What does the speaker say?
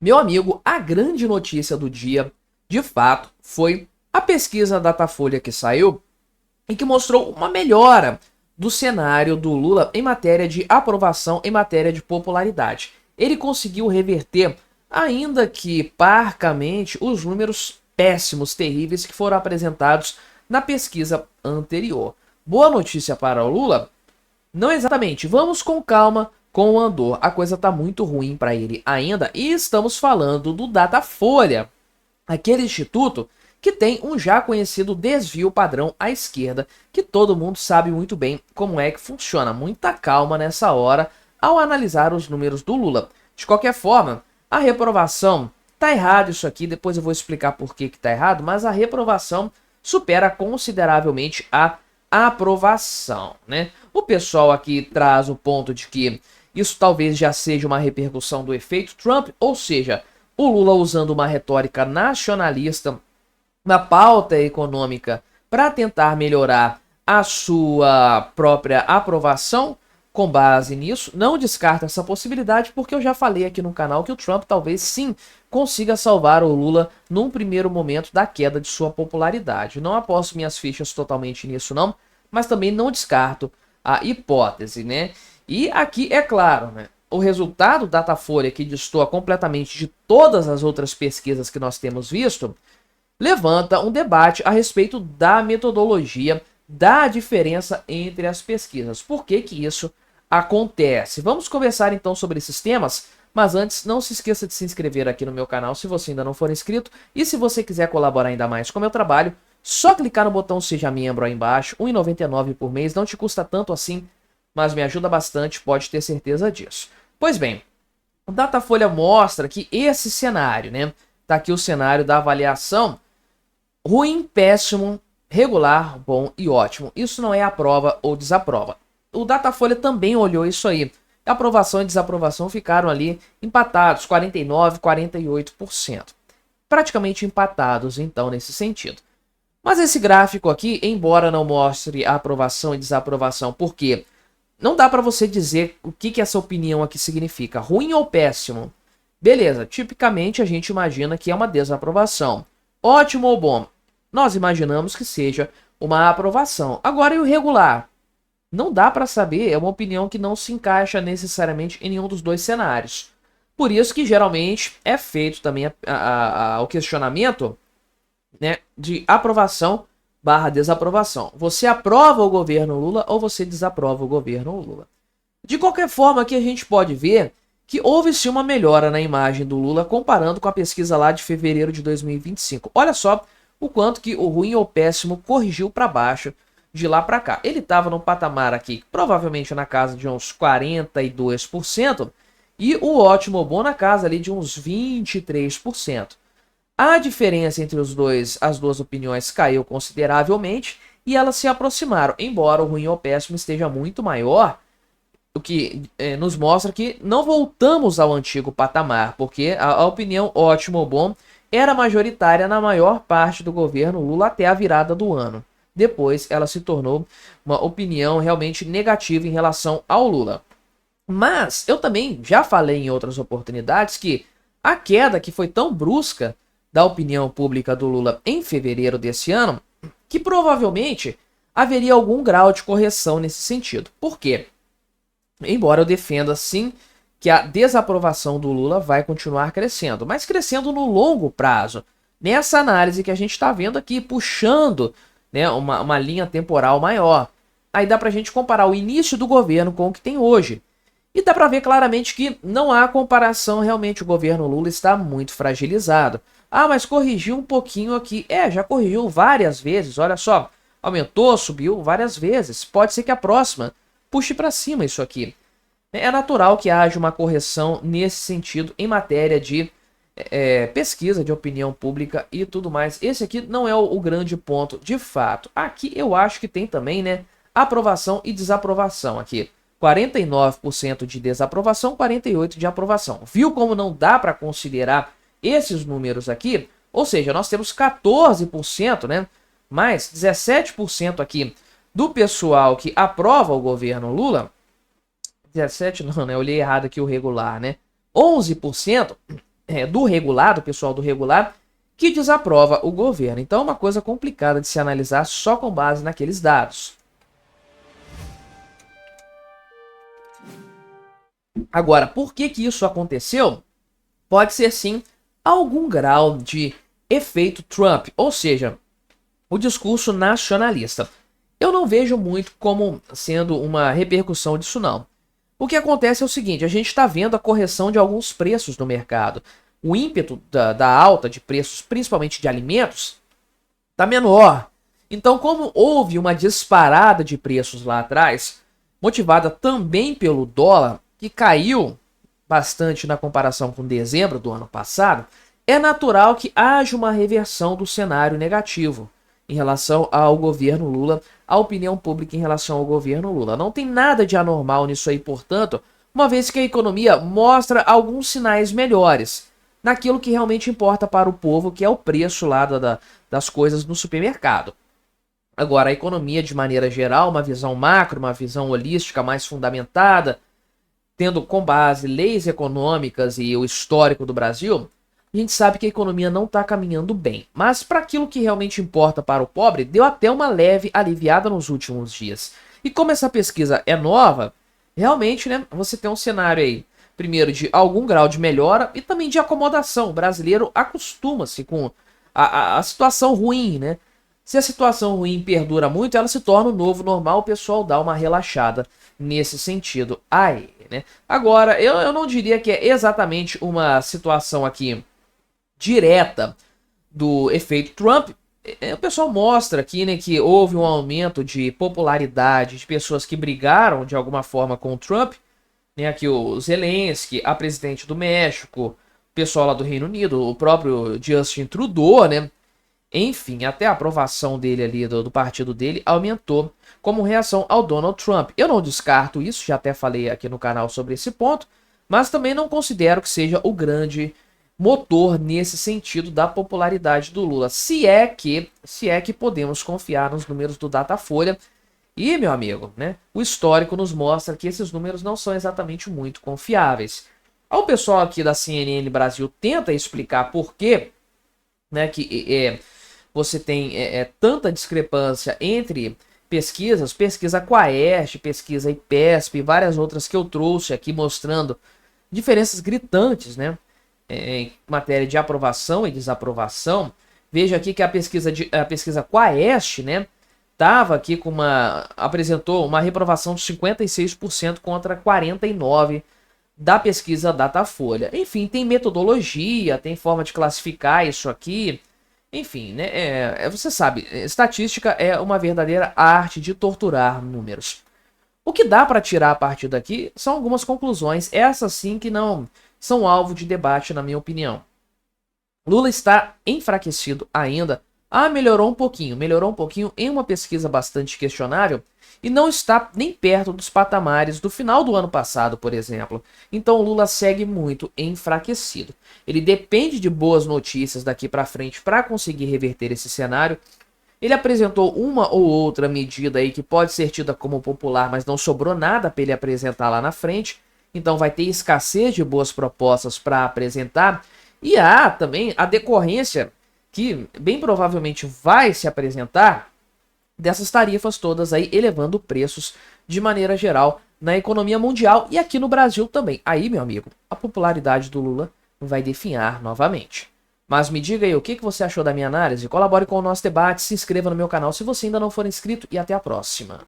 Meu amigo, a grande notícia do dia, de fato, foi a pesquisa Datafolha que saiu e que mostrou uma melhora do cenário do Lula em matéria de aprovação, em matéria de popularidade. Ele conseguiu reverter, ainda que parcamente, os números péssimos, terríveis que foram apresentados na pesquisa anterior. Boa notícia para o Lula? Não exatamente. Vamos com calma com o Andor. A coisa tá muito ruim para ele ainda. E estamos falando do Datafolha, aquele instituto que tem um já conhecido desvio padrão à esquerda, que todo mundo sabe muito bem como é que funciona. Muita calma nessa hora ao analisar os números do Lula. De qualquer forma, a reprovação, tá errado isso aqui, depois eu vou explicar por que tá errado, mas a reprovação supera consideravelmente a aprovação, né? O pessoal aqui traz o ponto de que isso talvez já seja uma repercussão do efeito Trump, ou seja, o Lula usando uma retórica nacionalista na pauta econômica para tentar melhorar a sua própria aprovação. Com base nisso, não descarta essa possibilidade, porque eu já falei aqui no canal que o Trump talvez sim consiga salvar o Lula num primeiro momento da queda de sua popularidade. Não aposto minhas fichas totalmente nisso não, mas também não descarto a hipótese, né? E aqui é claro, né? O resultado Datafolha, que destoa completamente de todas as outras pesquisas que nós temos visto, levanta um debate a respeito da metodologia, da diferença entre as pesquisas. Por que que isso acontece? Vamos conversar então sobre esses temas, mas antes não se esqueça de se inscrever aqui no meu canal se você ainda não for inscrito, e se você quiser colaborar ainda mais com o meu trabalho, só clicar no botão Seja Membro aí embaixo, R$ 1,99 por mês, não te custa tanto assim, mas me ajuda bastante, pode ter certeza disso. Pois bem, o Datafolha mostra que esse cenário, né, tá aqui o cenário da avaliação, ruim, péssimo, regular, bom e ótimo. Isso não é aprova ou desaprova. O Datafolha também olhou isso aí. Aprovação e desaprovação ficaram ali empatados, 49% e 48%. Praticamente empatados, então, nesse sentido. Mas esse gráfico aqui, embora não mostre a aprovação e desaprovação, por quê? Não dá para você dizer o que essa opinião aqui significa, ruim ou péssimo. Beleza, tipicamente a gente imagina que é uma desaprovação. Ótimo ou bom? Nós imaginamos que seja uma aprovação. Agora, e o regular? Não dá para saber, é uma opinião que não se encaixa necessariamente em nenhum dos dois cenários. Por isso que geralmente é feito também o questionamento, né, de aprovação barra desaprovação. Você aprova o governo Lula ou você desaprova o governo Lula? De qualquer forma, aqui a gente pode ver que houve sim uma melhora na imagem do Lula comparando com a pesquisa lá de fevereiro de 2025. Olha só o quanto que o ruim ou péssimo corrigiu para baixo de lá para cá. Ele estava num patamar aqui, provavelmente na casa de uns 42%, e o ótimo ou bom na casa ali de uns 23%. A diferença entre os dois, as duas opiniões caiu consideravelmente e elas se aproximaram, embora o ruim ou péssimo esteja muito maior, o que nos mostra que não voltamos ao antigo patamar, porque a opinião ótimo ou bom era majoritária na maior parte do governo Lula até a virada do ano. Depois ela se tornou uma opinião realmente negativa em relação ao Lula. Mas eu também já falei em outras oportunidades que a queda que foi tão brusca da opinião pública do Lula em fevereiro desse ano, que provavelmente haveria algum grau de correção nesse sentido. Por quê? Embora eu defenda sim que a desaprovação do Lula vai continuar crescendo, mas crescendo no longo prazo. Nessa análise que a gente está vendo aqui, puxando, né, uma linha temporal maior. Aí dá pra gente comparar o início do governo com o que tem hoje. E dá pra ver claramente que não há comparação, realmente o governo Lula está muito fragilizado. Ah, mas corrigiu um pouquinho aqui. Já corrigiu várias vezes, olha só. Aumentou, subiu várias vezes. Pode ser que a próxima puxe pra cima isso aqui. É natural que haja uma correção nesse sentido em matéria de pesquisa de opinião pública e tudo mais. Esse aqui não é o grande ponto de fato. Aqui eu acho que tem também, né, aprovação e desaprovação aqui. 49% de desaprovação, 48% de aprovação. Viu como não dá para considerar esses números aqui? Ou seja, nós temos 14%, né, mais 17% aqui do pessoal que aprova o governo Lula. 17 não, né? Eu olhei errado aqui o regular, né? 11% do regular, do pessoal do regular, que desaprova o governo. Então é uma coisa complicada de se analisar só com base naqueles dados. Agora, por que isso aconteceu? Pode ser sim algum grau de efeito Trump, ou seja, o discurso nacionalista. Eu não vejo muito como sendo uma repercussão disso não. O que acontece é o seguinte, a gente está vendo a correção de alguns preços no mercado. O ímpeto da alta de preços, principalmente de alimentos, está menor. Então, como houve uma disparada de preços lá atrás, motivada também pelo dólar, que caiu bastante na comparação com dezembro do ano passado, é natural que haja uma reversão do cenário negativo em relação ao governo Lula, a opinião pública em relação ao governo Lula. Não tem nada de anormal nisso aí, portanto, uma vez que a economia mostra alguns sinais melhores naquilo que realmente importa para o povo, que é o preço lá das coisas no supermercado. Agora, a economia de maneira geral, uma visão macro, uma visão holística mais fundamentada, tendo com base leis econômicas e o histórico do Brasil, a gente sabe que a economia não está caminhando bem. Mas para aquilo que realmente importa para o pobre, deu até uma leve aliviada nos últimos dias. E como essa pesquisa é nova, realmente, né, você tem um cenário aí, primeiro, de algum grau de melhora e também de acomodação. O brasileiro acostuma-se com a situação ruim, né? Se a situação ruim perdura muito, ela se torna o novo normal, o pessoal dá uma relaxada nesse sentido aí, né? Agora, eu não diria que é exatamente uma situação aqui direta do efeito Trump. O pessoal mostra aqui, né, que houve um aumento de popularidade de pessoas que brigaram de alguma forma com o Trump, né? Aqui o Zelensky, a presidente do México, o pessoal lá do Reino Unido, o próprio Justin Trudeau, né? Enfim, até a aprovação dele ali, do partido dele, aumentou como reação ao Donald Trump. Eu não descarto isso, já até falei aqui no canal sobre esse ponto, mas também não considero que seja o grande motor nesse sentido da popularidade do Lula. Se é que podemos confiar nos números do Datafolha. E, meu amigo, né, o histórico nos mostra que esses números não são exatamente muito confiáveis. O pessoal aqui da CNN Brasil tenta explicar por que, né, que você tem tanta discrepância entre pesquisas, pesquisa Quaest, pesquisa IPESP e várias outras que eu trouxe aqui mostrando diferenças gritantes, né, em matéria de aprovação e desaprovação. Veja aqui que a pesquisa Quaest, né, tava aqui apresentou uma reprovação de 56% contra 49% da pesquisa Datafolha. Enfim, tem metodologia, tem forma de classificar isso aqui. Enfim, né, você sabe, estatística é uma verdadeira arte de torturar números. O que dá para tirar a partir daqui são algumas conclusões, essas sim que não são alvo de debate, na minha opinião. Lula está enfraquecido ainda. Melhorou um pouquinho em uma pesquisa bastante questionável e não está nem perto dos patamares do final do ano passado, por exemplo. Então o Lula segue muito enfraquecido. Ele depende de boas notícias daqui para frente para conseguir reverter esse cenário. Ele apresentou uma ou outra medida aí que pode ser tida como popular, mas não sobrou nada para ele apresentar lá na frente. Então vai ter escassez de boas propostas para apresentar. E há também a decorrência que bem provavelmente vai se apresentar dessas tarifas todas aí, elevando preços de maneira geral na economia mundial e aqui no Brasil também. Aí, meu amigo, a popularidade do Lula vai definhar novamente. Mas me diga aí o que você achou da minha análise, colabore com o nosso debate, se inscreva no meu canal se você ainda não for inscrito e até a próxima.